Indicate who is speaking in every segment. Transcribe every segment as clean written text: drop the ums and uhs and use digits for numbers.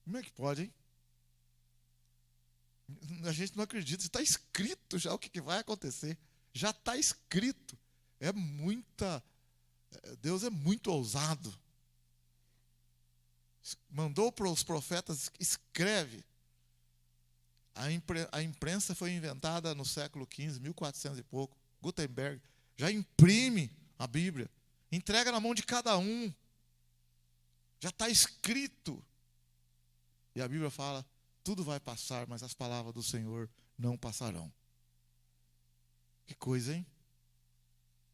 Speaker 1: Como é que pode, hein? A gente não acredita, está escrito já o que vai acontecer. Já está escrito. Deus é muito ousado. Mandou para os profetas, escreve. A imprensa foi inventada no século XV, 1400 e pouco. Gutenberg já imprime a Bíblia. Entrega na mão de cada um. Já está escrito. E a Bíblia fala, tudo vai passar, mas as palavras do Senhor não passarão. Que coisa, hein?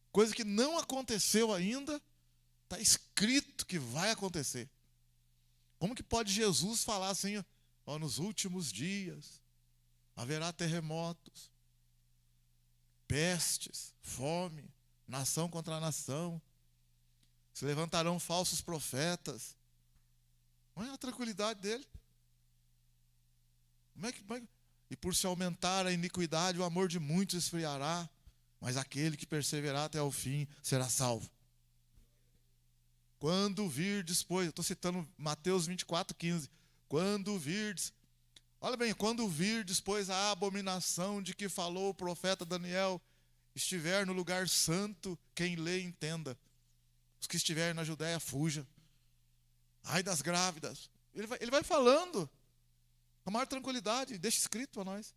Speaker 1: Coisa que não aconteceu ainda, está escrito que vai acontecer. Como que pode Jesus falar assim, ó, nos últimos dias haverá terremotos, pestes, fome, nação contra nação, se levantarão falsos profetas. Olha a tranquilidade dele. E por se aumentar a iniquidade, o amor de muitos esfriará, mas aquele que perseverar até o fim será salvo. Quando virdes, pois, eu estou citando Mateus 24:15. Quando virdes, olha bem, quando virdes, pois, a abominação de que falou o profeta Daniel, estiver no lugar santo, quem lê entenda. Os que estiverem na Judéia, fujam. Ai das grávidas. Ele vai falando com a maior tranquilidade, deixa escrito para nós.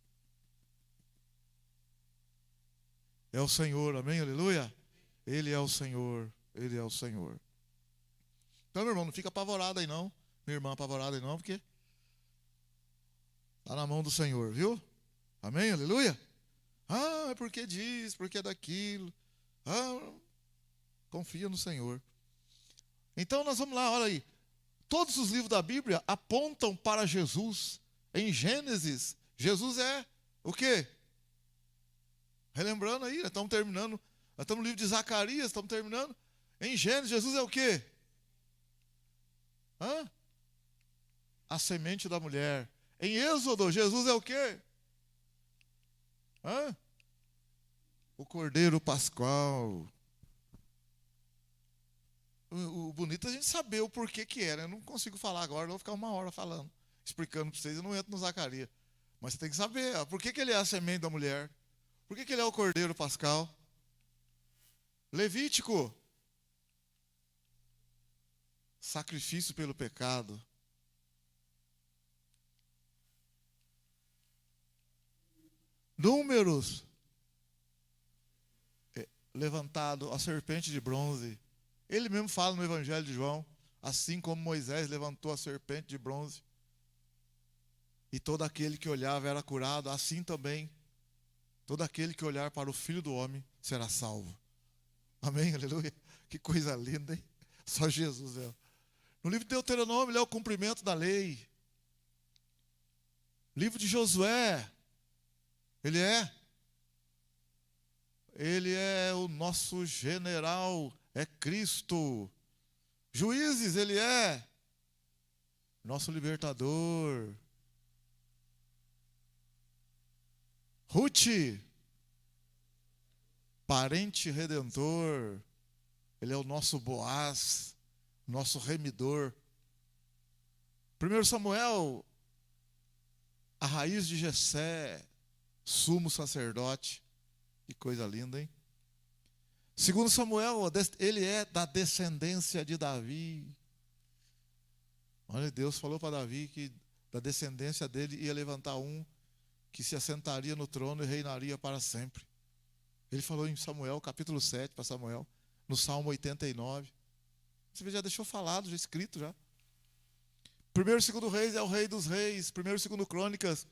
Speaker 1: É o Senhor, amém, aleluia? Ele é o Senhor, Ele é o Senhor. Então, meu irmão, não fica apavorado aí não, minha irmã apavorada aí não, porque está na mão do Senhor, viu? Amém, aleluia? Ah, é porque diz, porque é daquilo. Ah, confia no Senhor. Então nós vamos lá, olha aí. Todos os livros da Bíblia apontam para Jesus. Em Gênesis, Jesus é o quê? Relembrando aí, nós estamos terminando. Nós estamos no livro de Zacarias, estamos terminando. Em Gênesis, Jesus é o quê? A semente da mulher. Em Êxodo, Jesus é o quê? O Cordeiro Pascual. O bonito é a gente saber o porquê que era. Eu não consigo falar agora, eu vou ficar uma hora falando, explicando para vocês, eu não entro no Zacarias. Mas você tem que saber, por que ele é a semente da mulher? Por que ele é o Cordeiro Pascal? Levítico. Sacrifício pelo pecado. Números. Levantado a serpente de bronze. Ele mesmo fala no Evangelho de João, assim como Moisés levantou a serpente de bronze, e todo aquele que olhava era curado, assim também, todo aquele que olhar para o Filho do Homem será salvo. Amém, aleluia. Que coisa linda, hein? Só Jesus é. No livro de Deuteronômio, ele é o cumprimento da lei. Livro de Josué, ele é o nosso general, é Cristo. Juízes, ele é nosso libertador. Ruth, parente redentor, ele é o nosso Boaz, nosso remidor. 1 Samuel, a raiz de Jessé, sumo sacerdote. Que coisa linda, hein? 2 Samuel, ele é da descendência de Davi. Olha, Deus falou para Davi que da descendência dele ia levantar um que se assentaria no trono e reinaria para sempre. Ele falou em Samuel, capítulo 7 para Samuel, no Salmo 89. Você já deixou falado, já escrito já. 1º e 2º Reis é o rei dos reis. 1º e 2º Crônicas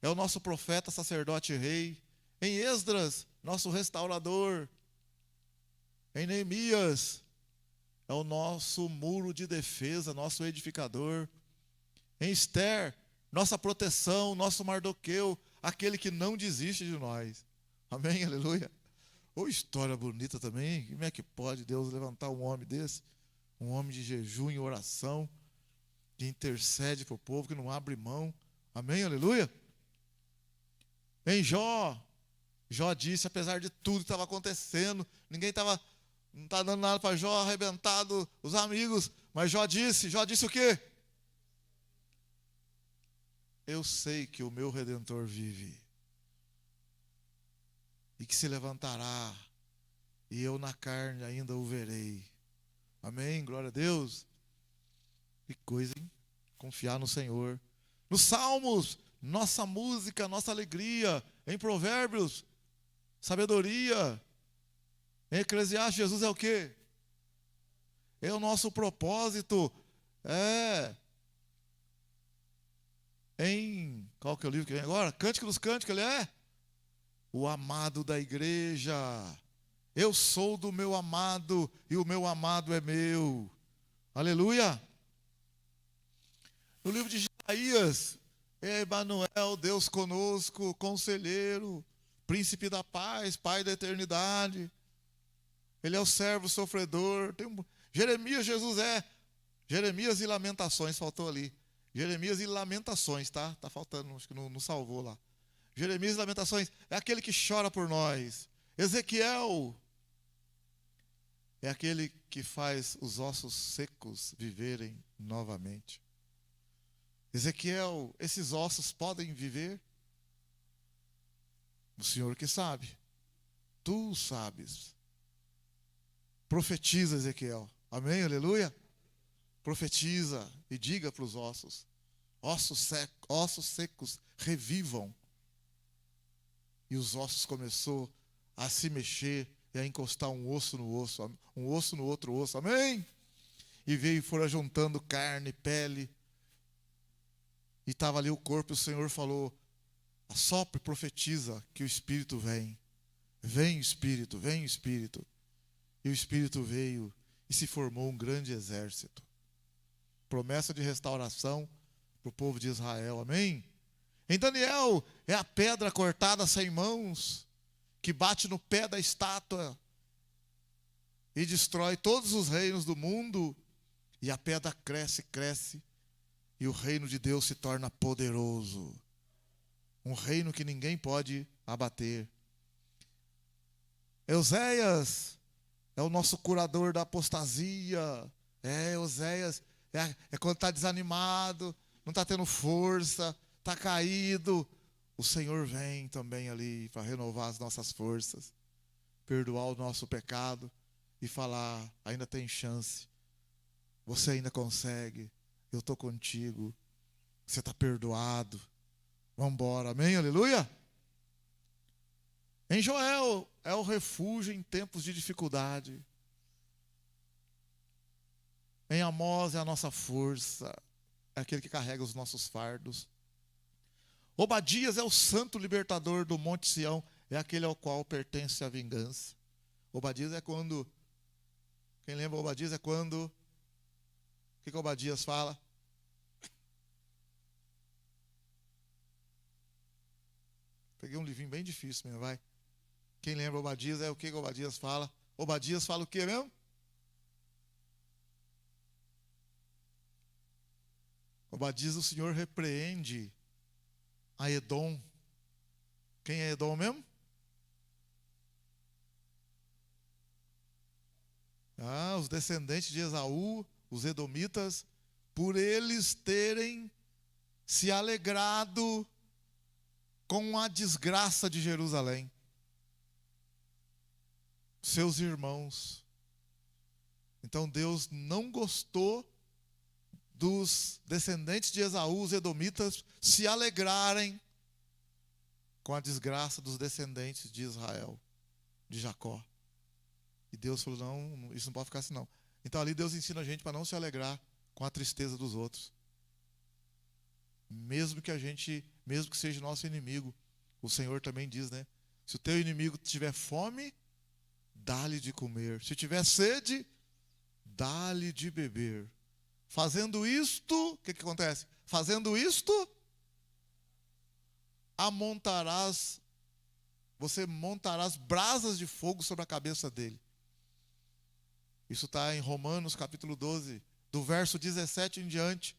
Speaker 1: é o nosso profeta, sacerdote e rei. Em Esdras, nosso restaurador. Em Neemias, é o nosso muro de defesa, nosso edificador. Em Esther, nossa proteção, nosso Mardoqueu, aquele que não desiste de nós. Amém, aleluia. Ô, história bonita também. Como é que pode Deus levantar um homem desse? Um homem de jejum e oração, que intercede para o povo, que não abre mão. Amém, aleluia. Em Jó disse, apesar de tudo que estava acontecendo, não estava dando nada para Jó, arrebentado, os amigos, mas Jó disse o quê? eu sei que o meu Redentor vive e que se levantará, e eu na carne ainda o verei. Amém? Glória a Deus. Que coisa, hein? Confiar no Senhor. Nos Salmos, nossa música, nossa alegria. Em Provérbios, sabedoria. Em Eclesiastes, Jesus é o quê? É o nosso propósito. Qual que é o livro que vem agora? Cântico dos Cânticos, ele é o amado da igreja. Eu sou do meu amado e o meu amado é meu. Aleluia. No livro de Isaías, Emanuel, Deus conosco, conselheiro, príncipe da paz, pai da eternidade. Ele é o servo sofredor. Jeremias, Jesus é. Jeremias e Lamentações, faltou ali. Jeremias e Lamentações, tá? Tá faltando, acho que não salvou lá. Jeremias e Lamentações é aquele que chora por nós. Ezequiel é aquele que faz os ossos secos viverem novamente. Ezequiel, esses ossos podem viver? O Senhor que sabe. Tu sabes. Profetiza, Ezequiel. Amém? Aleluia? Profetiza e diga para os ossos. Ossos secos, revivam. E os ossos começou a se mexer e a encostar um osso no osso, um osso no outro osso. Amém? E veio e foram juntando carne, pele. E estava ali o corpo, e o Senhor falou: assopre, profetiza que o Espírito vem. Vem Espírito, vem Espírito. E o Espírito veio e se formou um grande exército. Promessa de restauração para o povo de Israel. Amém? Em Daniel, é a pedra cortada sem mãos, que bate no pé da estátua e destrói todos os reinos do mundo. E a pedra cresce, cresce, e o reino de Deus se torna poderoso. Um reino que ninguém pode abater. Euséias é o nosso curador da apostasia. Euséias é quando está desanimado, não está tendo força, está caído. O Senhor vem também ali para renovar as nossas forças, perdoar o nosso pecado e falar: ainda tem chance, você ainda consegue, eu estou contigo, você está perdoado, vamos embora, amém, aleluia? Em Joel, é o refúgio em tempos de dificuldade. Em Amós é a nossa força, é aquele que carrega os nossos fardos. Obadias é o santo libertador do Monte Sião, é aquele ao qual pertence a vingança. Obadias é quando, quem lembra Obadias é quando, o que Obadias fala? Peguei um livrinho bem difícil mesmo, vai. Quem lembra Obadias é o que Obadias fala? Obadias fala o que mesmo? Obadias, o Senhor repreende a Edom. Quem é Edom mesmo? Os descendentes de Esaú, os edomitas, por eles terem se alegrado com a desgraça de Jerusalém. Seus irmãos. Então Deus não gostou dos descendentes de Esaú, os edomitas, se alegrarem com a desgraça dos descendentes de Israel, de Jacó. E Deus falou: não, isso não pode ficar assim não. Então ali Deus ensina a gente para não se alegrar com a tristeza dos outros. Mesmo que seja nosso inimigo, o Senhor também diz, né? Se o teu inimigo tiver fome, dá-lhe de comer. Se tiver sede, dá-lhe de beber. Fazendo isto, o que acontece? Fazendo isto, você montarás brasas de fogo sobre a cabeça dele. Isso está em Romanos capítulo 12, do verso 17 em diante.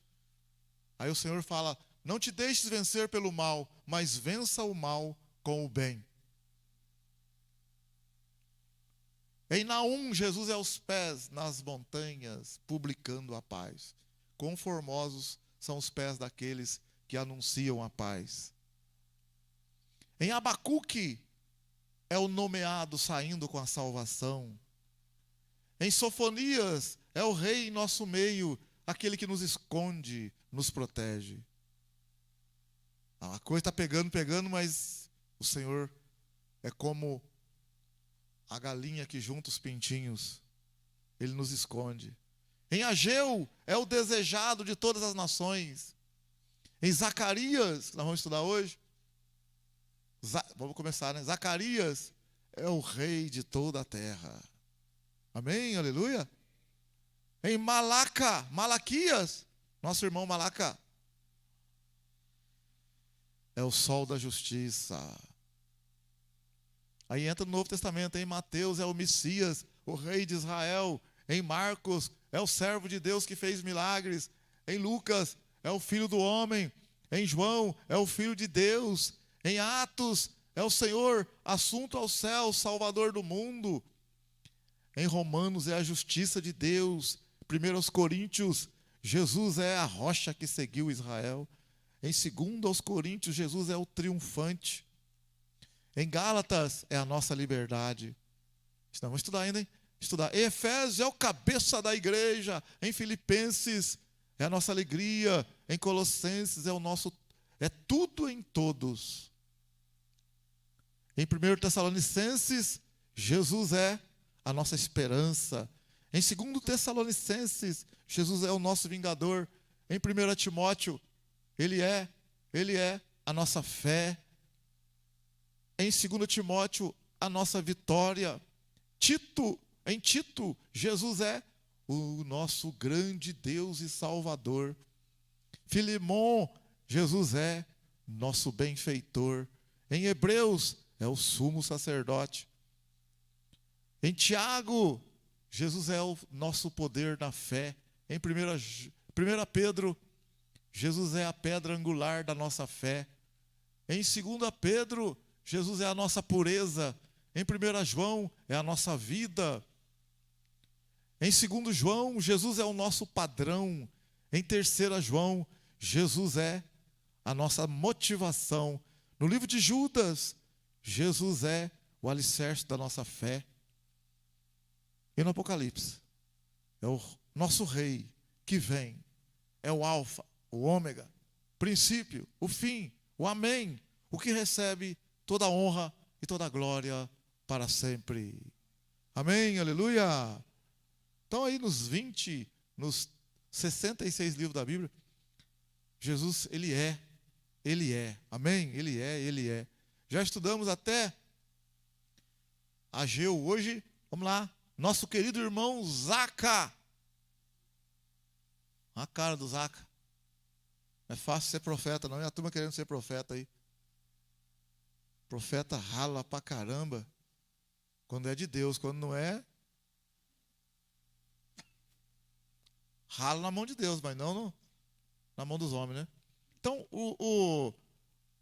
Speaker 1: Aí o Senhor fala: não te deixes vencer pelo mal, mas vença o mal com o bem. Em Naum, Jesus é aos pés nas montanhas, publicando a paz. Quão formosos são os pés daqueles que anunciam a paz. Em Abacuque é o nomeado saindo com a salvação. Em Sofonias é o rei em nosso meio, aquele que nos esconde, nos protege. A coisa está pegando, mas o Senhor é como a galinha que junta os pintinhos. Ele nos esconde. Em Ageu é o desejado de todas as nações. Em Zacarias, que nós vamos estudar hoje, vamos começar, né? Zacarias é o rei de toda a terra. Amém? Aleluia? Em Malaquias, nosso irmão Malaca, é o sol da justiça. Aí entra no Novo Testamento. Em Mateus é o Messias, o rei de Israel. Em Marcos é o servo de Deus que fez milagres. Em Lucas é o filho do homem. Em João é o filho de Deus. Em Atos é o Senhor assunto ao céu, Salvador do mundo. Em Romanos é a justiça de Deus. 1 Coríntios, Jesus é a rocha que seguiu Israel. Em 2 Coríntios, Jesus é o triunfante. Em Gálatas é a nossa liberdade. Vamos estudar ainda, hein? Estudar. Em Efésios é o cabeça da igreja. Em Filipenses é a nossa alegria. Em Colossenses é tudo em todos. Em 1 Tessalonicenses, Jesus é a nossa esperança. Em 2 Tessalonicenses, Jesus é o nosso vingador. Em 1 Timóteo, Ele é a nossa fé. Em 2 Timóteo, a nossa vitória. Em Tito, Jesus é o nosso grande Deus e Salvador. Filemon, Jesus é nosso benfeitor. Em Hebreus, é o sumo sacerdote. Em Tiago, Jesus é o nosso poder na fé. Em 1 Pedro, Jesus é a pedra angular da nossa fé. Em 2 Pedro, Jesus é a nossa pureza. Em 1 João, é a nossa vida. Em 2 João, Jesus é o nosso padrão. Em 3 João, Jesus é a nossa motivação. No livro de Judas, Jesus é o alicerce da nossa fé. E no Apocalipse, é o nosso rei que vem. É o alfa, o ômega, princípio, o fim, o amém. O que recebe toda a honra e toda a glória para sempre. Amém, aleluia. Então aí nos 66 livros da Bíblia, Jesus, Ele é, amém? Ele é. Já estudamos até Ageu. Hoje, vamos lá, nosso querido irmão Zaca. A cara do Zaca. Não é fácil ser profeta, não. E a turma querendo ser profeta aí. Profeta rala pra caramba. Quando é de Deus, quando não é, rala na mão de Deus, mas não na mão dos homens, né? Então,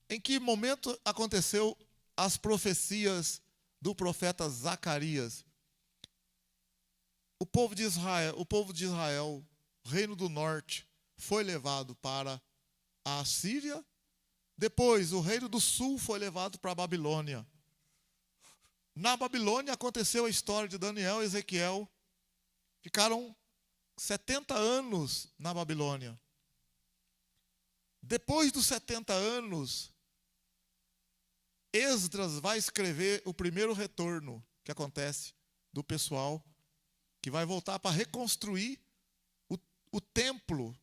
Speaker 1: em que momento aconteceu as profecias do profeta Zacarias? O povo de Israel, reino do norte, foi levado para a Síria. Depois, o reino do sul foi levado para a Babilônia. Na Babilônia aconteceu a história de Daniel e Ezequiel. Ficaram 70 anos na Babilônia. Depois dos 70 anos, Esdras vai escrever o primeiro retorno que acontece do pessoal que vai voltar para reconstruir o templo.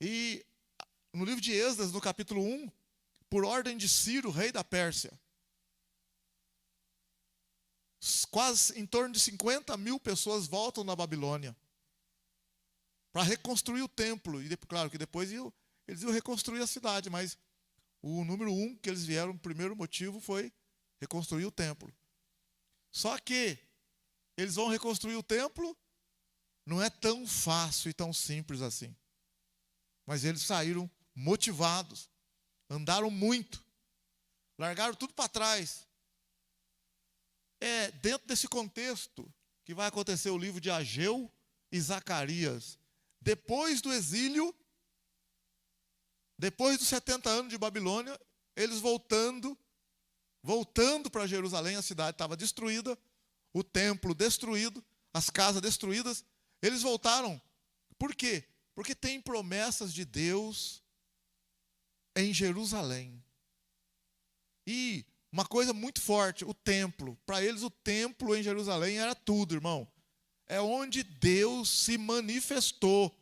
Speaker 1: E no livro de Esdras, no capítulo 1, por ordem de Ciro, rei da Pérsia, quase em torno de 50 mil pessoas voltam na Babilônia para reconstruir o templo. E claro que depois eles iam reconstruir a cidade, mas o número 1 que eles vieram, o primeiro motivo foi reconstruir o templo. Só que eles vão reconstruir o templo, não é tão fácil e tão simples assim. Mas eles saíram motivados, andaram muito, largaram tudo para trás. É dentro desse contexto que vai acontecer o livro de Ageu e Zacarias. Depois do exílio, Depois dos 70 anos de Babilônia, eles voltando para Jerusalém, a cidade estava destruída, o templo destruído, as casas destruídas, eles voltaram. Por quê? Porque tem promessas de Deus em Jerusalém. E uma coisa muito forte, o templo. Para eles, o templo em Jerusalém era tudo, irmão. É onde Deus se manifestou.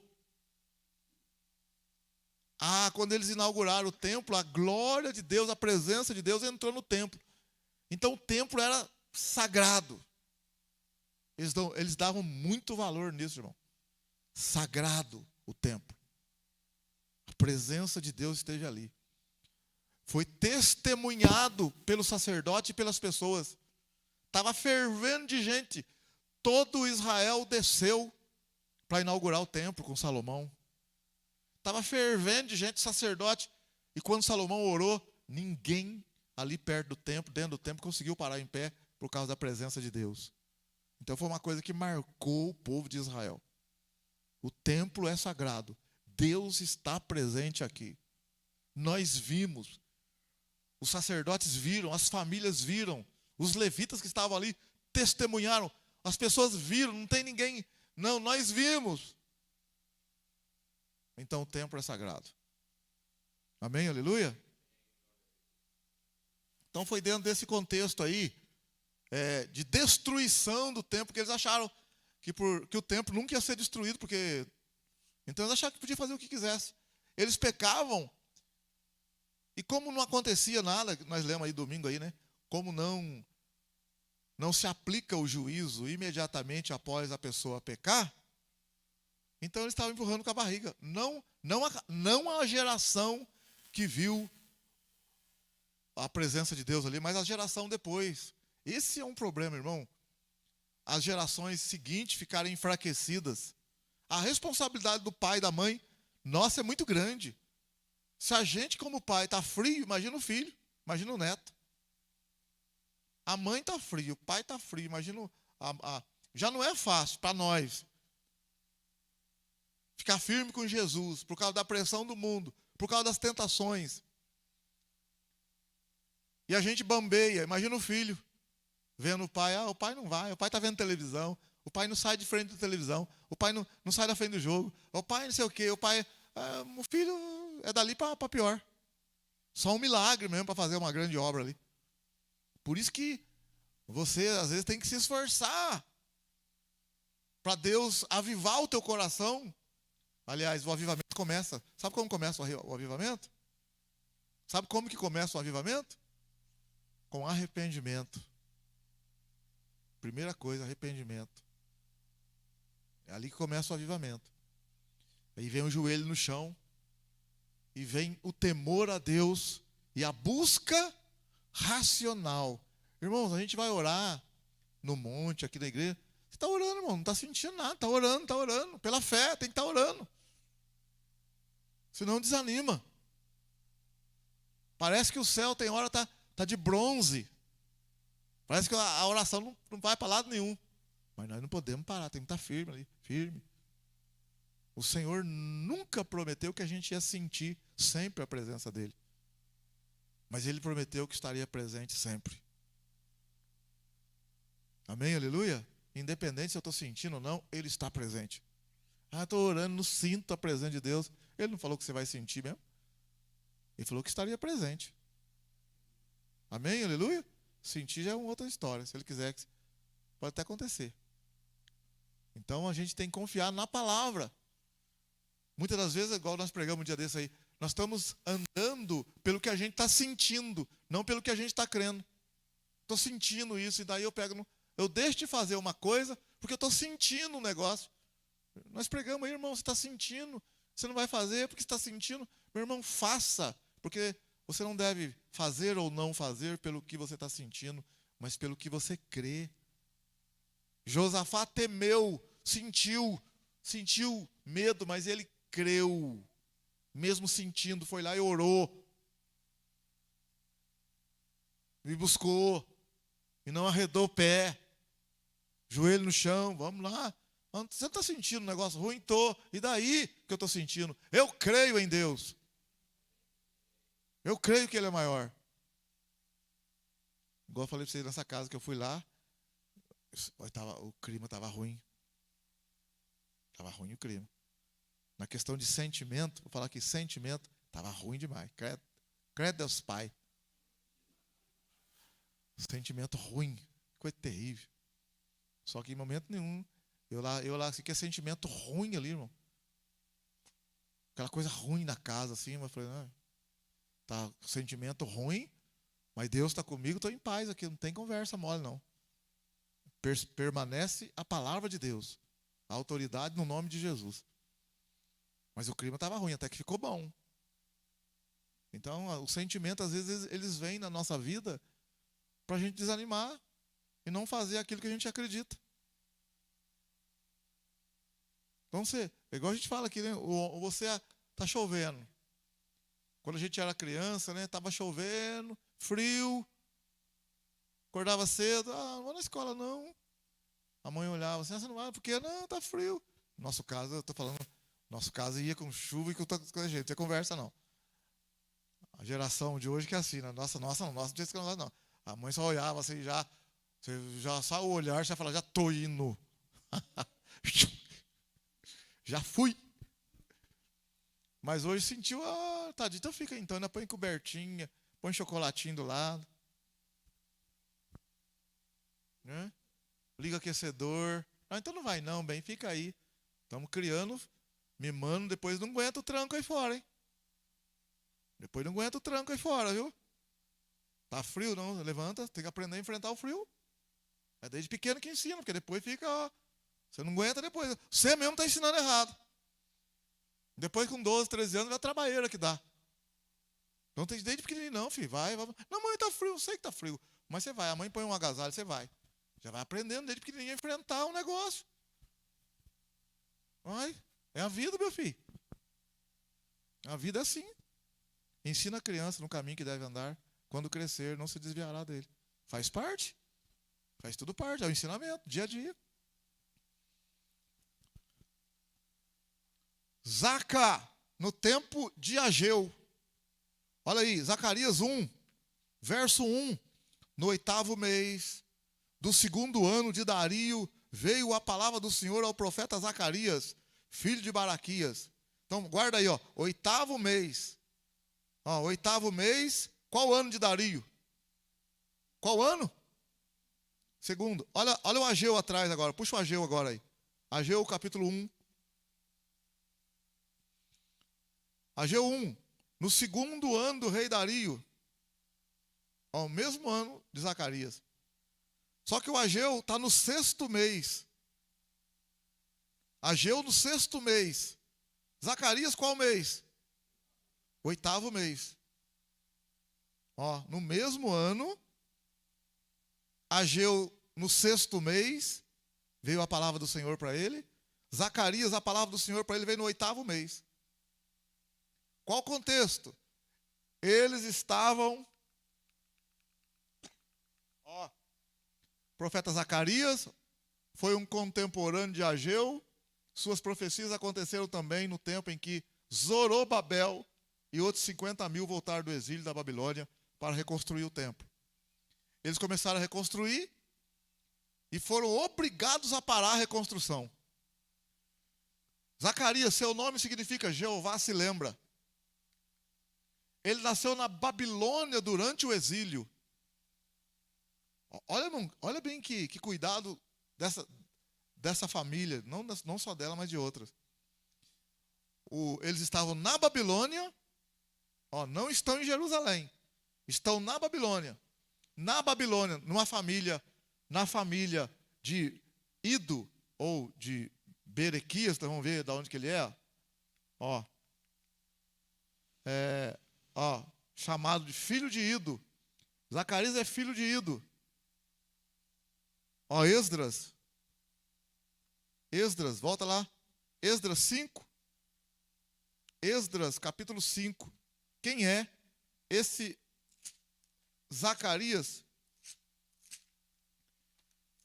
Speaker 1: Quando eles inauguraram o templo, a glória de Deus, a presença de Deus entrou no templo. Então o templo era sagrado. Eles davam muito valor nisso, irmão. Sagrado o templo. A presença de Deus esteja ali. Foi testemunhado pelo sacerdote e pelas pessoas. Estava fervendo de gente. Todo Israel desceu para inaugurar o templo com Salomão. Estava fervendo de gente, sacerdote. E quando Salomão orou, ninguém ali perto do templo, dentro do templo, conseguiu parar em pé por causa da presença de Deus. Então foi uma coisa que marcou o povo de Israel. O templo é sagrado. Deus está presente aqui. Nós vimos. Os sacerdotes viram, as famílias viram. Os levitas que estavam ali testemunharam. As pessoas viram, não tem ninguém. Não, nós vimos. Então o templo é sagrado. Amém? Aleluia? Então foi dentro desse contexto aí, de destruição do templo, que eles acharam que o templo nunca ia ser destruído, porque... Então eles acharam que podia fazer o que quisesse. Eles pecavam, e como não acontecia nada, nós lemos aí domingo aí, né? Como não se aplica o juízo imediatamente após a pessoa pecar, então eles estavam empurrando com a barriga. Não a geração que viu a presença de Deus ali, mas a geração depois. Esse é um problema, irmão. As gerações seguintes ficarem enfraquecidas. A responsabilidade do pai e da mãe, nossa, é muito grande. Se a gente, como pai, está frio, imagina o filho, imagina o neto. A mãe está fria, o pai está frio, imagina. Já não é fácil para nós ficar firme com Jesus, por causa da pressão do mundo, por causa das tentações. E a gente bambeia, imagina o filho, vendo o pai, o pai não vai, o pai está vendo televisão, o pai não sai de frente da televisão, o pai não sai da frente do jogo, o pai não sei o quê, o pai, o filho é dali para pior. Só um milagre mesmo para fazer uma grande obra ali. Por isso que você, às vezes, tem que se esforçar para Deus avivar o teu coração. Aliás, o avivamento começa. Sabe como começa o avivamento? Sabe como que começa o avivamento? Com arrependimento. Primeira coisa, arrependimento. É ali que começa o avivamento. Aí vem o joelho no chão. E vem o temor a Deus. E a busca racional. Irmãos, a gente vai orar no monte, aqui na igreja. Você está orando, irmão, não está sentindo nada. Está orando. Pela fé, tem que estar orando. Senão desanima. Parece que o céu tem hora tá de bronze. Parece que a oração não vai para lado nenhum. Mas nós não podemos parar, tem que estar firme ali, firme. O Senhor nunca prometeu que a gente ia sentir sempre a presença dEle. Mas Ele prometeu que estaria presente sempre. Amém? Aleluia? Independente se eu estou sentindo ou não, Ele está presente. Estou orando, não sinto a presença de Deus. Ele não falou que você vai sentir mesmo. Ele falou que estaria presente. Amém? Aleluia? Sentir já é uma outra história. Se Ele quiser, pode até acontecer. Então a gente tem que confiar na palavra. Muitas das vezes, igual nós pregamos um dia desse aí, nós estamos andando pelo que a gente está sentindo, não pelo que a gente está crendo. Estou sentindo isso, e daí eu deixo de fazer uma coisa, porque eu estou sentindo um negócio. Nós pregamos aí, irmão, você está sentindo, você não vai fazer porque você está sentindo. Meu irmão, faça, porque você não deve fazer ou não fazer pelo que você está sentindo, mas pelo que você crê. Josafá temeu, sentiu medo, mas ele creu. Mesmo sentindo, foi lá e orou. Me buscou. E não arredou o pé. Joelho no chão, vamos lá. Você está sentindo um negócio ruim? Estou. E daí que eu estou sentindo? Eu creio em Deus. Eu creio que Ele é maior. Igual eu falei para vocês nessa casa que eu fui lá, o clima estava ruim. Estava ruim o clima. Na questão de sentimento, vou falar aqui, sentimento, estava ruim demais. Credo Deus Pai. Sentimento ruim, coisa terrível. Só que em momento nenhum, eu lá, assim, que é sentimento ruim ali, irmão. Aquela coisa ruim na casa, assim, mas eu falei, não, tá sentimento ruim, mas Deus está comigo, estou em paz aqui, não tem conversa mole, não. Permanece a palavra de Deus, a autoridade no nome de Jesus. Mas o clima estava ruim, até que ficou bom. Então, o sentimento, às vezes, eles vêm na nossa vida para a gente desanimar e não fazer aquilo que a gente acredita. Então, igual a gente fala aqui, né? Você está chovendo. Quando a gente era criança, né? Estava chovendo, frio, acordava cedo, não vou na escola não. A mãe olhava assim, você não vai, porque não, está frio. No nosso caso, eu estou falando, nosso caso ia com chuva e com a gente, não tinha conversa não. A geração de hoje que é assim, né? Nossa, não tinha esse negócio não. A mãe só olhava assim, só o olhar, já falava, já tô indo. Já fui. Mas hoje sentiu, tadinho, então fica então, né? Põe cobertinha, põe chocolatinho do lado. Né? Liga aquecedor. Então não vai não, bem, fica aí. Estamos criando, mimando, depois não aguenta o tranco aí fora, hein? Depois não aguenta o tranco aí fora, viu? Tá frio, não? Levanta, tem que aprender a enfrentar o frio. É desde pequeno que ensina, porque depois fica, você não aguenta depois. Você mesmo está ensinando errado. Depois com 12, 13 anos, é a trabalheira que dá. Então tem desde pequenininho, não, filho, vai. Não, mãe, tá frio, eu sei que tá frio. Mas você vai, a mãe põe um agasalho, você vai. Já vai aprendendo desde pequenininho a enfrentar um negócio. Vai, é a vida, meu filho. A vida é assim. Ensina a criança no caminho que deve andar. Quando crescer, não se desviará dele. Faz parte. Faz tudo parte, é o ensinamento, dia a dia. Zaca, no tempo de Ageu. Olha aí, Zacarias 1, verso 1. No 8º mês do 2º ano de Dario, veio a palavra do Senhor ao profeta Zacarias, filho de Baraquias. Então, guarda aí, 8º mês. 8º mês, qual ano de Dario? Qual ano? 2º. Olha o Ageu atrás agora, puxa o Ageu agora aí. Ageu capítulo 1. Ageu 1, no 2º ano do rei Dario, ao mesmo ano de Zacarias. Só que o Ageu está no 6º mês. Ageu no 6º mês. Zacarias qual mês? 8º mês. No mesmo ano, Ageu no 6º mês, veio a palavra do Senhor para ele. Zacarias, a palavra do Senhor para ele veio no 8º mês. Qual o contexto? Eles estavam... o profeta Zacarias foi um contemporâneo de Ageu. Suas profecias aconteceram também no tempo em que Zorobabel e outros 50.000 voltaram do exílio da Babilônia para reconstruir o templo. Eles começaram a reconstruir e foram obrigados a parar a reconstrução. Zacarias, seu nome significa Jeová se lembra. Ele nasceu na Babilônia durante o exílio. Olha bem que cuidado dessa família, não só dela, mas de outras. Eles estavam na Babilônia, não estão em Jerusalém, estão na Babilônia. Na Babilônia, na família de Ido, ou de Berequias, então vamos ver de onde que ele é. Chamado de filho de Ido. Zacarias é filho de Ido. Esdras, volta lá. Esdras 5. Esdras, capítulo 5. Quem é esse Zacarias?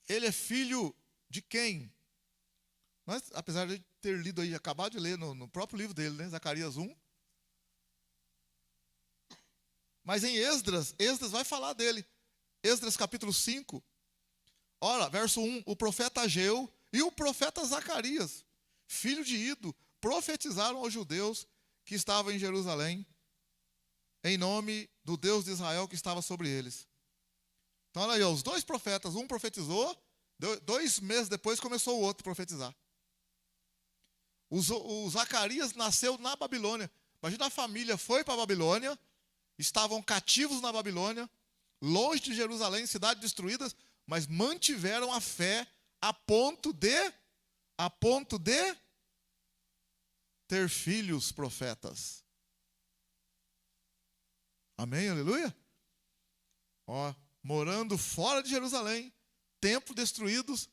Speaker 1: Ele é filho de quem? Nós, apesar de ter lido aí, acabado de ler no próprio livro dele, né? Zacarias 1. Mas em Esdras vai falar dele. Esdras capítulo 5. Ora, verso 1, o profeta Ageu e o profeta Zacarias, filho de Ido, profetizaram aos judeus que estavam em Jerusalém, em nome do Deus de Israel que estava sobre eles. Então olha aí, os dois profetas, um profetizou, 2 meses depois começou o outro a profetizar. O Zacarias nasceu na Babilônia. Imagina, a família foi para a Babilônia, estavam cativos na Babilônia, longe de Jerusalém, cidades destruídas, mas mantiveram a fé a ponto de ter filhos profetas. Amém, aleluia? Ó, morando fora de Jerusalém, templos destruídos,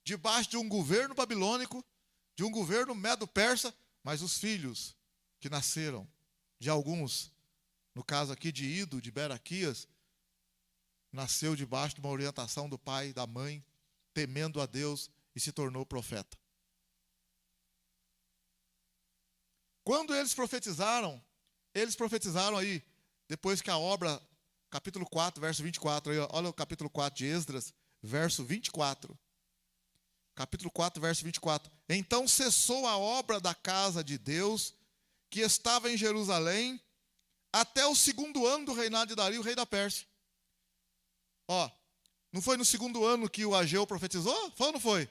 Speaker 1: debaixo de um governo babilônico, de um governo medo-persa, mas os filhos que nasceram de alguns, no caso aqui de Ido, de Beraquias, nasceu debaixo de uma orientação do pai e da mãe, temendo a Deus, e se tornou profeta. Quando eles profetizaram aí, depois que a obra, capítulo 4, verso 24, aí, olha o capítulo 4 de Esdras, verso 24. Capítulo 4, verso 24. Então cessou a obra da casa de Deus, que estava em Jerusalém, até o 2º ano do reinado de Dario, rei da Pérsia. Ó, não foi no 2º ano que o Ageu profetizou? Foi ou não foi?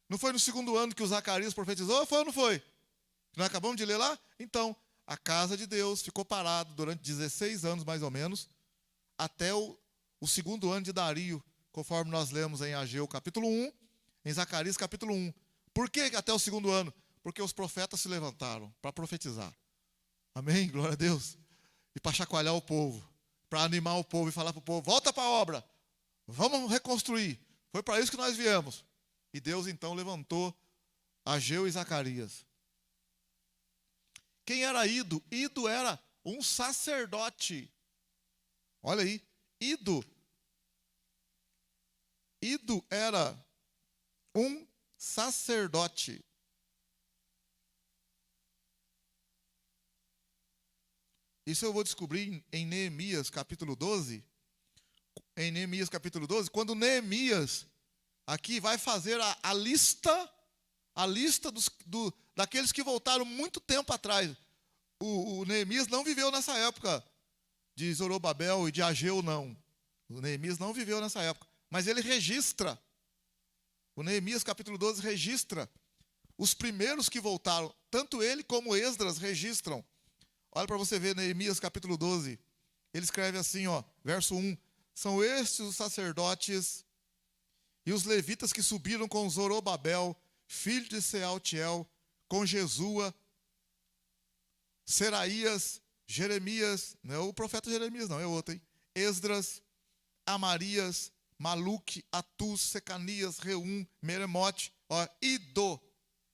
Speaker 1: Não foi no 2º ano que o Zacarias profetizou? Foi ou não foi? Nós acabamos de ler lá? Então, a casa de Deus ficou parada durante 16 anos, mais ou menos, até o 2º ano de Dario, conforme nós lemos em Ageu capítulo 1, em Zacarias capítulo 1. Por que até o 2º ano? Porque os profetas se levantaram para profetizar. Amém? Glória a Deus. E para chacoalhar o povo, para animar o povo e falar para o povo, volta para a obra, vamos reconstruir. Foi para isso que nós viemos. E Deus então levantou Ageu e Zacarias. Quem era Ido? Ido era um sacerdote. Olha aí, Ido era um sacerdote. Isso eu vou descobrir em Neemias capítulo 12. Em Neemias capítulo 12, quando Neemias aqui vai fazer a lista daqueles que voltaram muito tempo atrás. O Neemias não viveu nessa época de Zorobabel e de Ageu, não. O Neemias não viveu nessa época. Mas ele registra. O Neemias capítulo 12 registra os primeiros que voltaram. Tanto ele como Esdras registram. Olha para você ver Neemias capítulo 12. Ele escreve assim, ó, verso 1. São estes os sacerdotes e os levitas que subiram com Zorobabel, filho de Sealtiel, com Jesua, Seraías, Jeremias, não é o profeta Jeremias, não, é outro, hein? Esdras, Amarias, Maluque, Atus, Secanias, Reum, Meremote, ó, Ido,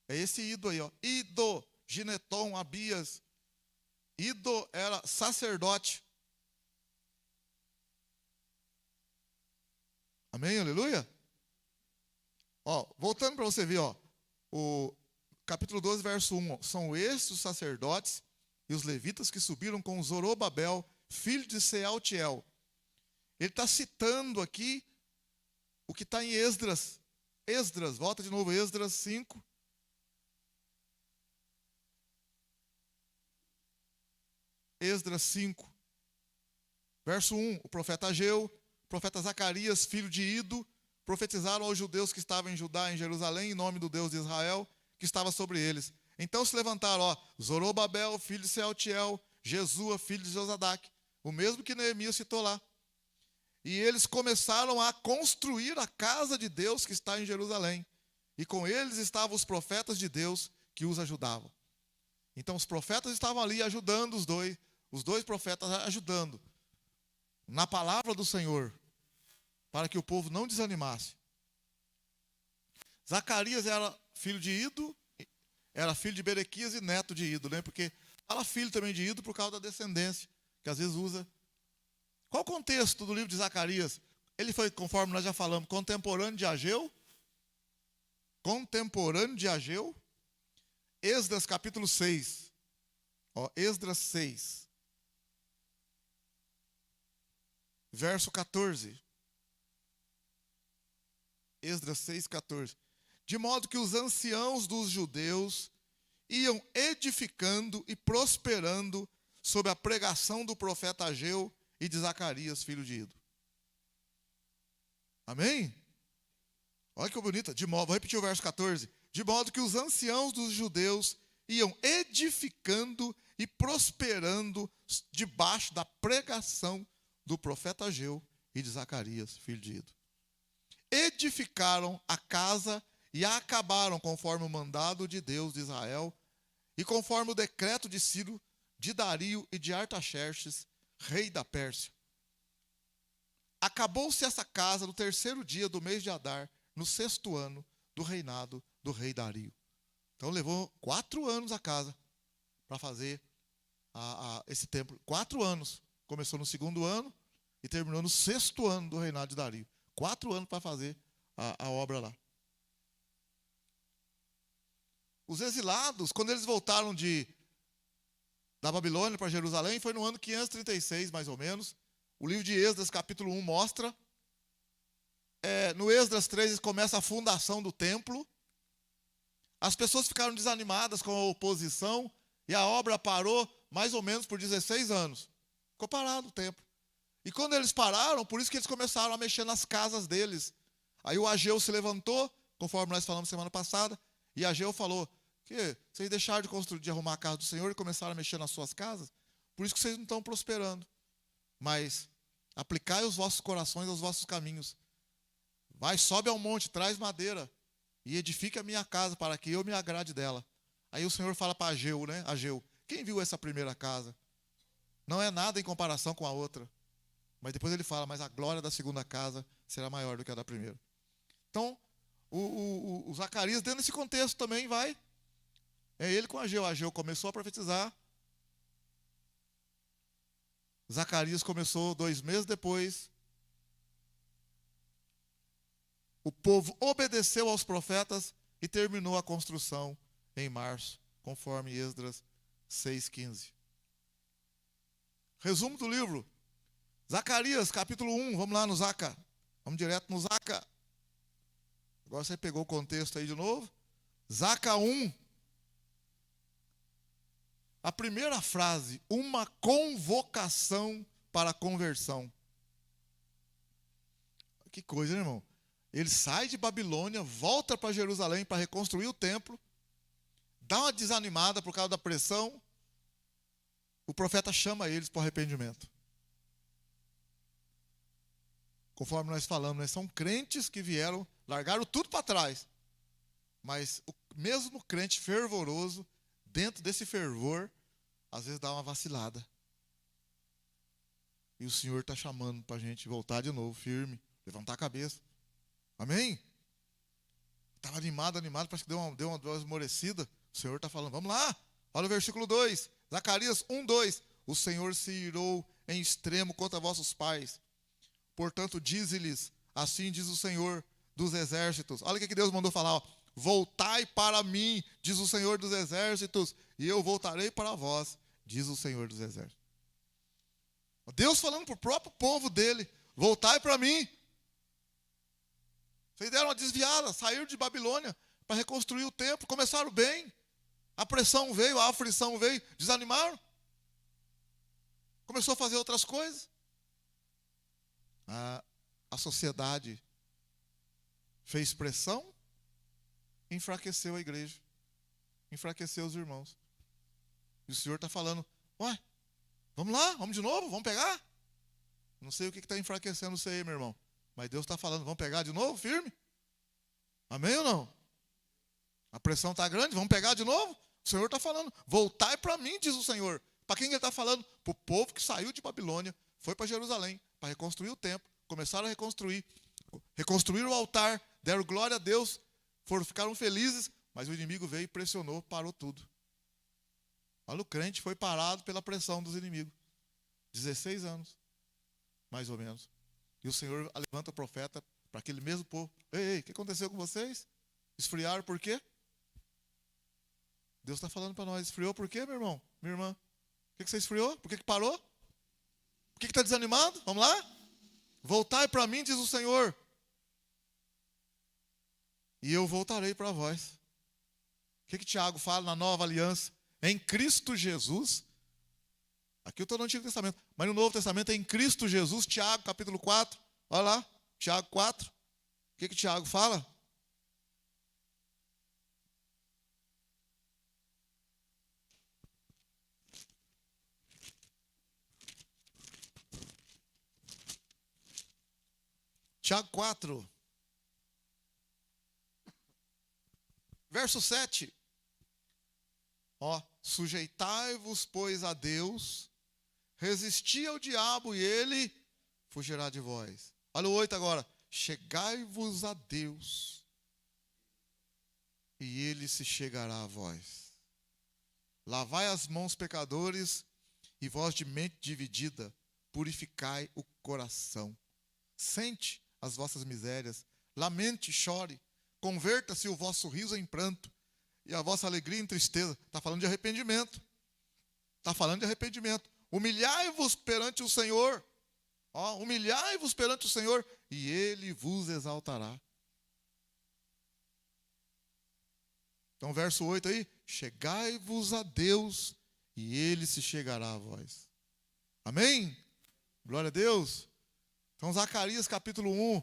Speaker 1: é esse Ido aí, ó, Ido, Gineton, Abias. Ido era sacerdote. Amém, aleluia? Ó, voltando para você ver, ó, o capítulo 12, verso 1, ó, são estes os sacerdotes e os levitas que subiram com Zorobabel, filho de Sealtiel. Ele está citando aqui o que está em Esdras. Esdras, volta de novo, Esdras 5. Esdras 5, verso 1, o profeta Ageu, o profeta Zacarias, filho de Ido, profetizaram aos judeus que estavam em Judá, em Jerusalém, em nome do Deus de Israel, que estava sobre eles. Então se levantaram, ó, Zorobabel, filho de Sealtiel, Jesua, filho de Josadaque, o mesmo que Neemias citou lá. E eles começaram a construir a casa de Deus que está em Jerusalém. E com eles estavam os profetas de Deus que os ajudavam. Então os profetas estavam ali ajudando os dois profetas ajudando na palavra do Senhor, para que o povo não desanimasse. Zacarias era filho de Ido, era filho de Berequias e neto de Ido, né? Porque fala filho também de Ido por causa da descendência, que às vezes usa. Qual o contexto do livro de Zacarias? Ele foi, conforme nós já falamos, contemporâneo de Ageu. Contemporâneo de Ageu. Esdras capítulo 6. Ó, Esdras 6. verso 14. Esdras 6:14. De modo que os anciãos dos judeus iam edificando e prosperando sob a pregação do profeta Ageu e de Zacarias, filho de Ido. Amém? Olha que bonita. Vou repetir o verso 14. De modo que os anciãos dos judeus iam edificando e prosperando debaixo da pregação do profeta Ageu e de Zacarias, filho de Ido. Edificaram a casa e a acabaram conforme o mandado de Deus de Israel e conforme o decreto de Ciro, de Dario e de Artaxerxes, rei da Pérsia. Acabou-se essa casa no 3º dia do mês de Adar, no 6º ano do reinado do rei Dario. Então levou 4 anos a casa para fazer esse templo. 4 anos. Começou no 2º ano e terminou no 6º ano do reinado de Dario. 4 anos para fazer a obra lá. Os exilados, quando eles voltaram da Babilônia para Jerusalém, foi no ano 536, mais ou menos. O livro de Esdras, capítulo 1, mostra. No Esdras 3, começa a fundação do templo. As pessoas ficaram desanimadas com a oposição e a obra parou mais ou menos por 16 anos. Ficou parado o templo. E quando eles pararam, por isso que eles começaram a mexer nas casas deles. Aí o Ageu se levantou, conforme nós falamos semana passada, e Ageu falou que vocês deixaram de arrumar a casa do Senhor e começaram a mexer nas suas casas, por isso que vocês não estão prosperando. Mas aplicai os vossos corações aos vossos caminhos. Vai, sobe ao monte, traz madeira e edifique a minha casa para que eu me agrade dela. Aí o Senhor fala para Ageu, né? Ageu, quem viu essa primeira casa? Não é nada em comparação com a outra. Mas depois ele fala, mas a glória da segunda casa será maior do que a da primeira. Então, o Zacarias, dentro desse contexto também vai. É ele com Ageu. Ageu começou a profetizar. Zacarias começou 2 meses depois. O povo obedeceu aos profetas e terminou a construção em março, conforme Esdras 6:15. Resumo do livro. Zacarias, capítulo 1. Vamos lá no Zaca. Vamos direto no Zaca. Agora você pegou o contexto aí de novo. Zaca 1. A primeira frase, uma convocação para a conversão. Que coisa, né, irmão? Ele sai de Babilônia, volta para Jerusalém para reconstruir o templo, dá uma desanimada por causa da pressão. O profeta chama eles para o arrependimento. Conforme nós falamos, né, são crentes que vieram, largaram tudo para trás. Mas o mesmo crente fervoroso, dentro desse fervor, às vezes dá uma vacilada. E o Senhor está chamando para a gente voltar de novo, firme, levantar a cabeça. Amém? Estava animado, parece que deu uma esmorecida. O Senhor está falando, vamos lá. Olha o versículo 2, Zacarias 1:2. O Senhor se irou em extremo contra vossos pais. Portanto, dize-lhes, assim diz o Senhor dos exércitos. Olha o que Deus mandou falar. Ó. Voltai para mim, diz o Senhor dos exércitos, e eu voltarei para vós, diz o Senhor dos exércitos. Deus falando para o próprio povo dele, voltai para mim. Vocês deram uma desviada, saíram de Babilônia para reconstruir o templo, começaram bem. A pressão veio, a aflição veio, desanimaram. Começou a fazer outras coisas. A sociedade fez pressão, enfraqueceu a igreja, enfraqueceu os irmãos. E o Senhor está falando, ué, vamos lá, vamos de novo, vamos pegar? Não sei o que está enfraquecendo você aí, meu irmão. Mas Deus está falando, vamos pegar de novo, firme? Amém ou não? A pressão está grande, vamos pegar de novo? O Senhor está falando, voltai para mim, diz o Senhor. Para quem ele está falando? Para o povo que saiu de Babilônia, foi para Jerusalém, para reconstruir o templo, começaram a reconstruíram o altar, deram glória a Deus, ficaram felizes, mas o inimigo veio e pressionou, parou tudo. Olha, o crente foi parado pela pressão dos inimigos. 16 anos, mais ou menos. E o Senhor levanta o profeta para aquele mesmo povo. Ei, o que aconteceu com vocês? Esfriaram por quê? Deus está falando para nós. Esfriou por quê, meu irmão? Minha irmã? Por que você esfriou? Por que parou? Por que está desanimado? Vamos lá? Voltai para mim, diz o Senhor, e eu voltarei para vós. O que Tiago fala na nova aliança? Em Cristo Jesus. Aqui eu estou no Antigo Testamento, mas no Novo Testamento é em Cristo Jesus. Tiago, capítulo 4. Olha lá, Tiago 4. O que Tiago fala? Tiago 4, verso 7. Ó, sujeitai-vos, pois, a Deus, resisti ao diabo e ele fugirá de vós. Olha o 8 agora. Chegai-vos a Deus e ele se chegará a vós. Lavai as mãos, pecadores, e vós de mente dividida, purificai o coração. Sente as vossas misérias, lamente, chore, converta-se o vosso riso em pranto e a vossa alegria em tristeza. Está falando de arrependimento. Está falando de arrependimento. Humilhai-vos perante o Senhor. Ó, humilhai-vos perante o Senhor e ele vos exaltará. Então, verso 8 aí. Chegai-vos a Deus e ele se chegará a vós. Amém? Glória a Deus. Então, Zacarias capítulo 1,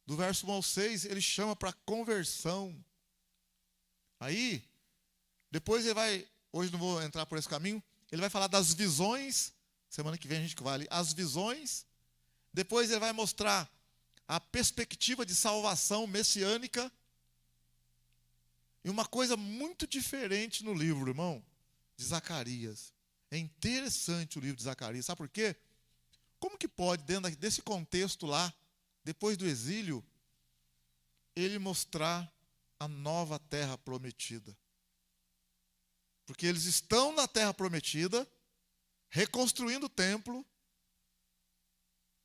Speaker 1: do verso 1 ao 6, ele chama para conversão. Aí, depois ele vai, hoje não vou entrar por esse caminho, ele vai falar das visões, semana que vem a gente vai ali, as visões. Depois ele vai mostrar a perspectiva de salvação messiânica. E uma coisa muito diferente no livro, irmão, de Zacarias. É interessante o livro de Zacarias, sabe por quê? Como que pode, dentro desse contexto lá, depois do exílio, ele mostrar a nova terra prometida? Porque eles estão na terra prometida, reconstruindo o templo.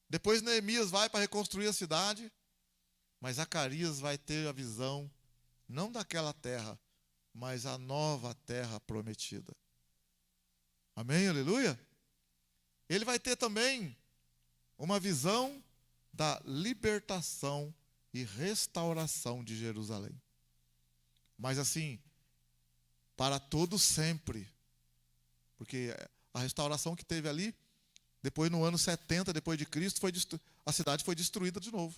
Speaker 1: Depois Neemias vai para reconstruir a cidade. Mas Zacarias vai ter a visão, não daquela terra, mas a nova terra prometida. Amém? Aleluia? Ele vai ter também uma visão da libertação e restauração de Jerusalém. Mas assim, para todo sempre. Porque a restauração que teve ali, depois no ano 70 depois de Cristo, a cidade foi destruída de novo.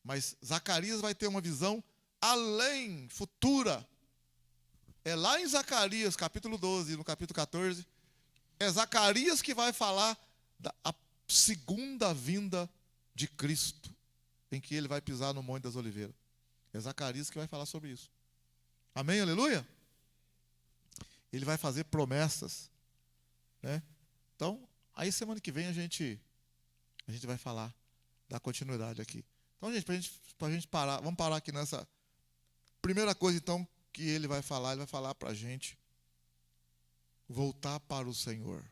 Speaker 1: Mas Zacarias vai ter uma visão além, futura. É lá em Zacarias, capítulo 12, no capítulo 14, é Zacarias que vai falar da segunda vinda de Cristo, em que ele vai pisar no Monte das Oliveiras. É Zacarias que vai falar sobre isso. Amém, aleluia? Ele vai fazer promessas, né? Então, aí semana que vem a gente vai falar, dar continuidade aqui. Então, gente, pra gente parar, vamos parar aqui nessa primeira coisa, então, que ele vai falar para a gente voltar para o Senhor.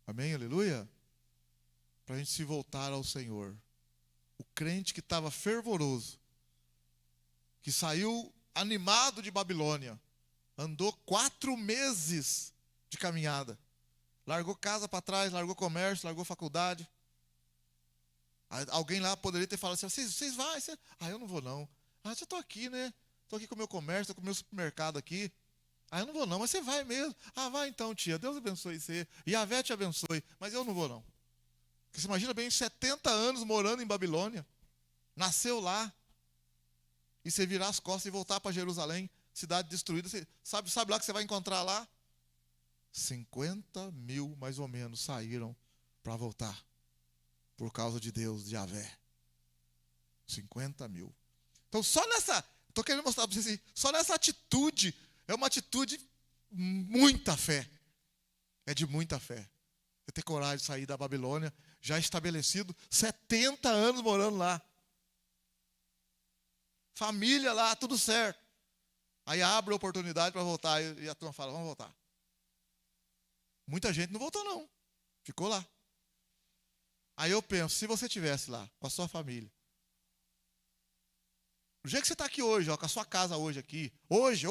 Speaker 1: Amém, aleluia? Para a gente se voltar ao Senhor. O crente que estava fervoroso, que saiu animado de Babilônia, andou 4 meses de caminhada, largou casa para trás, largou comércio, largou faculdade. Alguém lá poderia ter falado assim: vocês vão? Eu não vou não. Eu estou aqui, né? Estou aqui com o meu comércio, estou com o meu supermercado aqui. Eu não vou não, mas você vai mesmo. Vai então, tia, Deus abençoe você. E a Vé te abençoe, mas eu não vou não. Porque você imagina bem, 70 anos morando em Babilônia, nasceu lá, e você virar as costas e voltar para Jerusalém, cidade destruída. Você sabe lá que você vai encontrar lá? 50 mil, mais ou menos, saíram para voltar, por causa de Deus, de Yahvé. 50 mil. Então, só nessa, estou querendo mostrar para vocês assim, só nessa atitude, é uma atitude muita fé. É de muita fé. Você ter coragem de sair da Babilônia, já estabelecido, 70 anos morando lá. Família lá, tudo certo. Aí abre a oportunidade para voltar, e a turma fala: vamos voltar. Muita gente não voltou não, ficou lá. Aí eu penso, se você estivesse lá, com a sua família, do jeito que você está aqui hoje, ó, com a sua casa hoje aqui, hoje,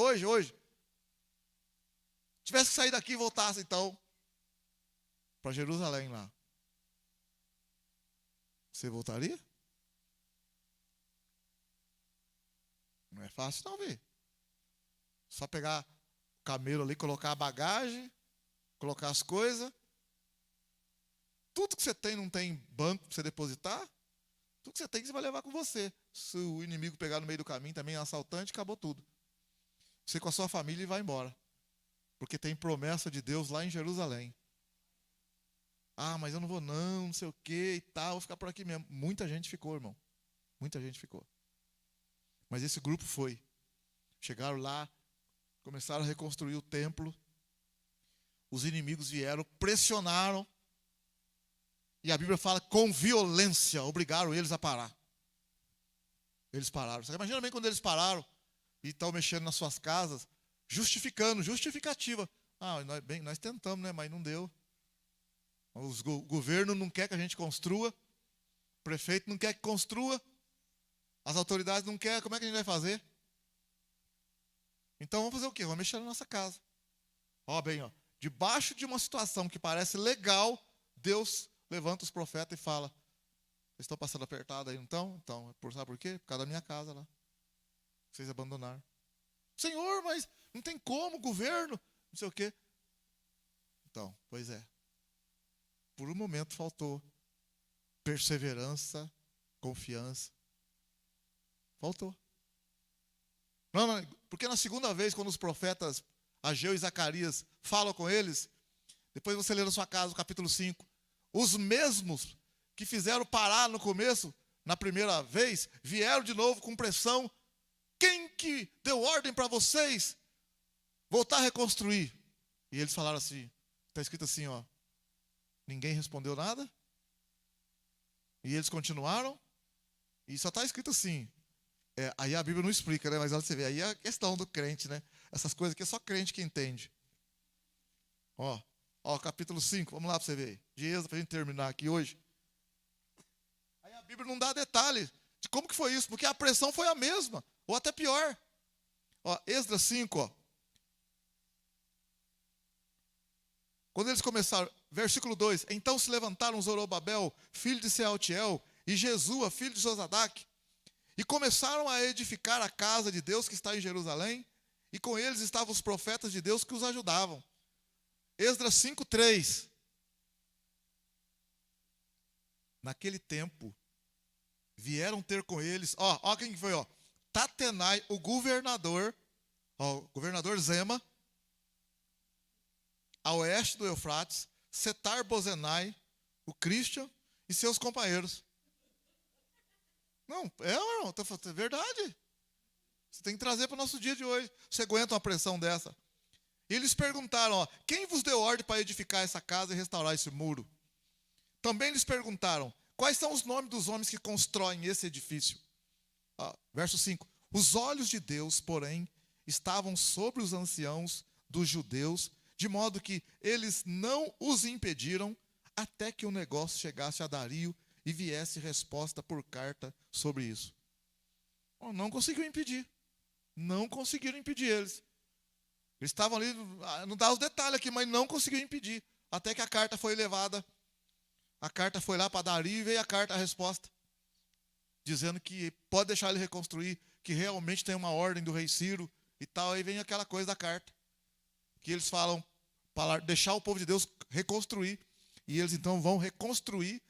Speaker 1: tivesse que sair daqui e voltasse então para Jerusalém lá. Você voltaria? Não é fácil não, ver. Só pegar o camelo ali, colocar a bagagem, colocar as coisas. Tudo que você tem não tem banco para você depositar. Tudo que você tem, você vai levar com você. Se o inimigo pegar no meio do caminho também, assaltante, acabou tudo. Você com a sua família vai embora. Porque tem promessa de Deus lá em Jerusalém. Ah, mas eu não vou não sei o que e tal, vou ficar por aqui mesmo. Muita gente ficou, irmão. Muita gente ficou. Mas esse grupo foi. Chegaram lá, começaram a reconstruir o templo. Os inimigos vieram, pressionaram. E a Bíblia fala com violência, obrigaram eles a parar. Eles pararam. Você imagina bem quando eles pararam e estão mexendo nas suas casas, justificando, justificativa. Ah, nós tentamos, né? Mas não deu. O governo não quer que a gente construa. O prefeito não quer que construa. As autoridades não querem. Como é que a gente vai fazer? Então vamos fazer o quê? Vamos mexer na nossa casa. Ó, bem, ó. Debaixo de uma situação que parece legal, Deus levanta os profetas e fala: vocês estão passando apertado aí, então? Então, sabe por quê? Por causa da minha casa lá. Vocês abandonaram. Senhor, mas não tem como, governo, não sei o quê. Então, pois é. Por um momento faltou perseverança, confiança. Faltou. Não, porque na segunda vez, quando os profetas Ageu e Zacarias falam com eles, depois você lê na sua casa o capítulo 5, os mesmos que fizeram parar no começo, na primeira vez, vieram de novo com pressão. Quem que deu ordem para vocês voltar a reconstruir? E eles falaram assim, está escrito assim, ó, ninguém respondeu nada. E eles continuaram. E só está escrito assim. Aí a Bíblia não explica, né? Mas olha, você vê, aí é a questão do crente, né? Essas coisas que é só crente que entende. Ó, capítulo 5, vamos lá para você ver. De Êxodo, para a gente terminar aqui hoje. Aí a Bíblia não dá detalhes de como que foi isso, porque a pressão foi a mesma, ou até pior. Ó, Êxodo 5, ó. Quando eles começaram, versículo 2, então se levantaram Zorobabel, filho de Sealtiel, e Jesua, filho de Josadaque, e começaram a edificar a casa de Deus que está em Jerusalém, e com eles estavam os profetas de Deus que os ajudavam. Esdras 5:3. Naquele tempo, vieram ter com eles, ó quem foi, ó, Tatenai, o governador Zema, a oeste do Eufrates, Setar-Bozenai, o Christian e seus companheiros. Não, é verdade. Você tem que trazer para o nosso dia de hoje. Você aguenta uma pressão dessa? E eles perguntaram, ó, quem vos deu ordem para edificar essa casa e restaurar esse muro? Também lhes perguntaram, quais são os nomes dos homens que constroem esse edifício? Verso 5. Os olhos de Deus, porém, estavam sobre os anciãos dos judeus, de modo que eles não os impediram até que o negócio chegasse a Dario e viesse resposta por carta sobre isso. Não conseguiu impedir. Não conseguiram impedir eles. Eles estavam ali, não dá os detalhes aqui, mas não conseguiu impedir. Até que a carta foi levada. A carta foi lá para Dario e veio a resposta. Dizendo que pode deixar ele reconstruir, que realmente tem uma ordem do rei Ciro e tal. Aí vem aquela coisa da carta. Que eles falam para deixar o povo de Deus reconstruir. E eles então vão reconstruir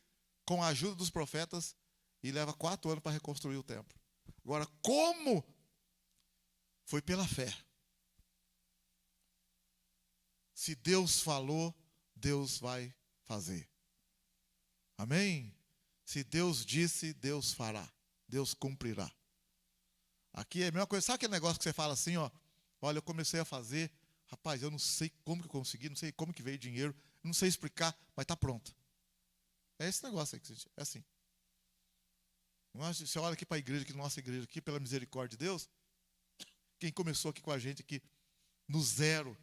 Speaker 1: com a ajuda dos profetas e leva 4 anos para reconstruir o templo. Agora, como? Foi pela fé. Se Deus falou, Deus vai fazer. Amém? Se Deus disse, Deus fará. Deus cumprirá. Aqui é a mesma coisa. Sabe aquele negócio que você fala assim, ó? Olha, eu comecei a fazer. Rapaz, eu não sei como que eu consegui, não sei como que veio dinheiro, não sei explicar, mas está pronto. É esse negócio aí que você... É assim. Você olha aqui para a igreja, aqui, nossa igreja, aqui, pela misericórdia de Deus. Quem começou aqui com a gente aqui, no zero,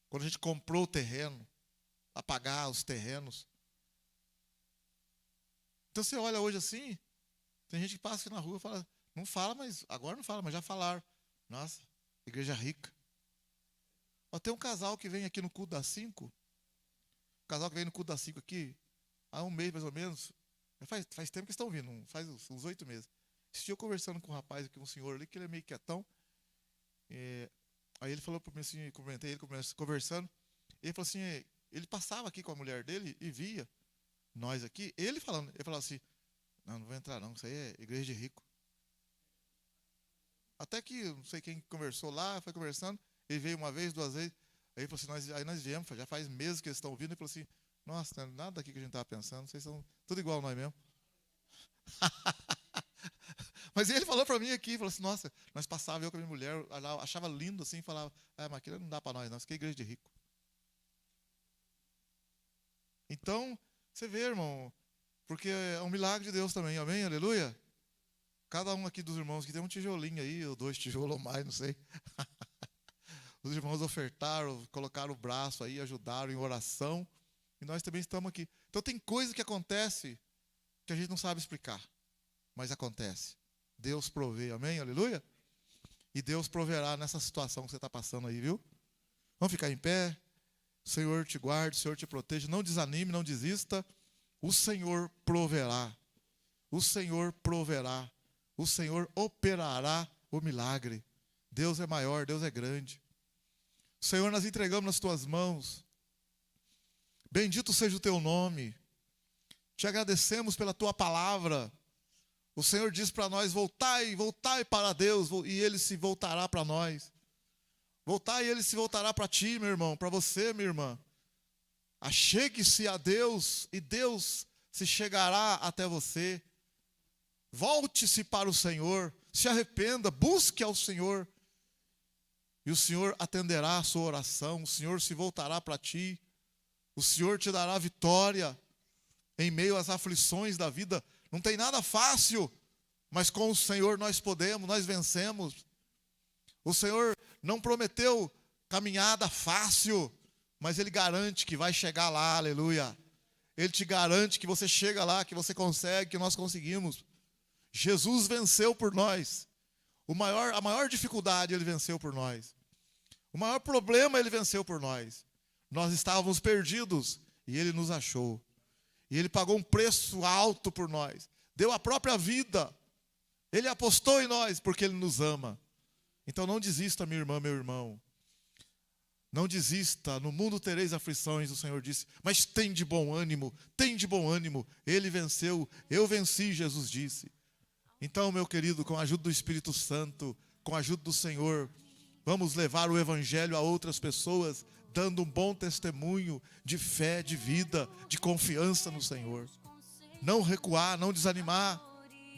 Speaker 1: quando a gente comprou o terreno, a pagar os terrenos. Então você olha hoje assim, tem gente que passa aqui na rua e fala, não fala, mas agora não fala, mas já falaram. Nossa, igreja rica. Ó, tem um casal que vem aqui no culto das 5. Um casal que vem no culto das 5 aqui, há um mês mais ou menos, Faz tempo que estão vindo, faz uns 8 meses. Esse dia eu conversando com um rapaz aqui, um senhor ali, que ele é meio quietão. Aí ele falou para mim assim, comentei ele conversando. Ele falou assim, ele passava aqui com a mulher dele e via nós aqui. Ele falava assim, não vou entrar não, isso aí é igreja de rico. Até que, não sei quem conversou lá, foi conversando, ele veio uma vez, 2 vezes. Aí ele falou assim, aí nós viemos, já faz meses que eles estão vindo. Ele falou assim, nossa, não é nada daqui que a gente estava pensando, vocês são tudo igual a nós mesmo. Mas ele falou para mim aqui, falou assim, nossa, nós passávamos, eu com a minha mulher, achava lindo assim, falava, mas aquilo não dá para nós não, isso aqui é igreja de rico. Então, você vê, irmão, porque é um milagre de Deus também, amém, aleluia? Cada um aqui dos irmãos que tem um tijolinho aí, ou 2 tijolos ou mais, não sei. Os irmãos ofertaram, colocaram o braço aí, ajudaram em oração, e nós também estamos aqui. Então tem coisa que acontece que a gente não sabe explicar, mas acontece. Deus provê, amém, aleluia? E Deus proverá nessa situação que você está passando aí, viu? Vamos ficar em pé. O Senhor te guarde, o Senhor te proteja. Não desanime, não desista. O Senhor proverá. O Senhor proverá. O Senhor operará o milagre. Deus é maior, Deus é grande. Senhor, nós entregamos nas tuas mãos. Bendito seja o teu nome. Te agradecemos pela tua palavra. O Senhor diz para nós, voltai para Deus, e Ele se voltará para nós. Voltai e Ele se voltará para ti, meu irmão, para você, minha irmã. Achegue-se a Deus, e Deus se chegará até você. Volte-se para o Senhor, se arrependa, busque ao Senhor. E o Senhor atenderá a sua oração, o Senhor se voltará para ti. O Senhor te dará vitória em meio às aflições da vida. Não tem nada fácil, mas com o Senhor nós podemos, nós vencemos. O Senhor não prometeu caminhada fácil, mas Ele garante que vai chegar lá, aleluia. Ele te garante que você chega lá, que você consegue, que nós conseguimos. Jesus venceu por nós. A maior dificuldade Ele venceu por nós. O maior problema Ele venceu por nós. Nós estávamos perdidos e Ele nos achou. E Ele pagou um preço alto por nós. Deu a própria vida. Ele apostou em nós porque Ele nos ama. Então não desista, minha irmã, meu irmão. Não desista. No mundo tereis aflições, o Senhor disse. Mas tem de bom ânimo. Tem de bom ânimo. Ele venceu. Eu venci, Jesus disse. Então, meu querido, com a ajuda do Espírito Santo, com a ajuda do Senhor, vamos levar o Evangelho a outras pessoas, dando um bom testemunho de fé, de vida, de confiança no Senhor. Não recuar, não desanimar,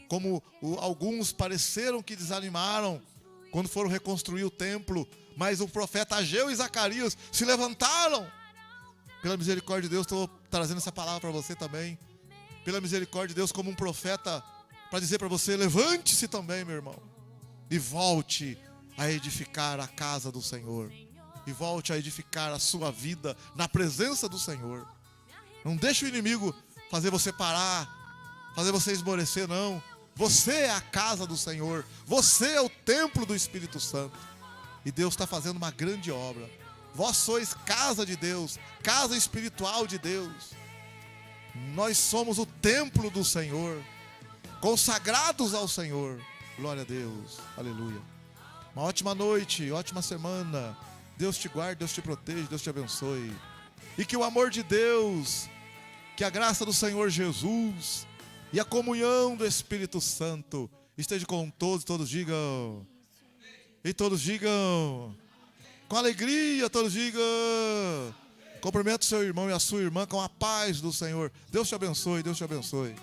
Speaker 1: como alguns pareceram que desanimaram quando foram reconstruir o templo, mas o profeta Ageu e Zacarias se levantaram. Pela misericórdia de Deus, estou trazendo essa palavra para você também. Pela misericórdia de Deus, como um profeta, para dizer para você, levante-se também, meu irmão, e volte a edificar a casa do Senhor. E volte a edificar a sua vida na presença do Senhor. Não deixe o inimigo fazer você parar, fazer você esmorecer, não. Você é a casa do Senhor. Você é o templo do Espírito Santo. E Deus está fazendo uma grande obra. Vós sois casa de Deus, casa espiritual de Deus. Nós somos o templo do Senhor, consagrados ao Senhor. Glória a Deus, aleluia. Uma ótima noite, ótima semana. Deus te guarde, Deus te proteja, Deus te abençoe. E que o amor de Deus, que a graça do Senhor Jesus e a comunhão do Espírito Santo esteja com todos. Todos digam. E todos digam. Com alegria, todos digam. Cumprimento o seu irmão e a sua irmã com a paz do Senhor. Deus te abençoe, Deus te abençoe.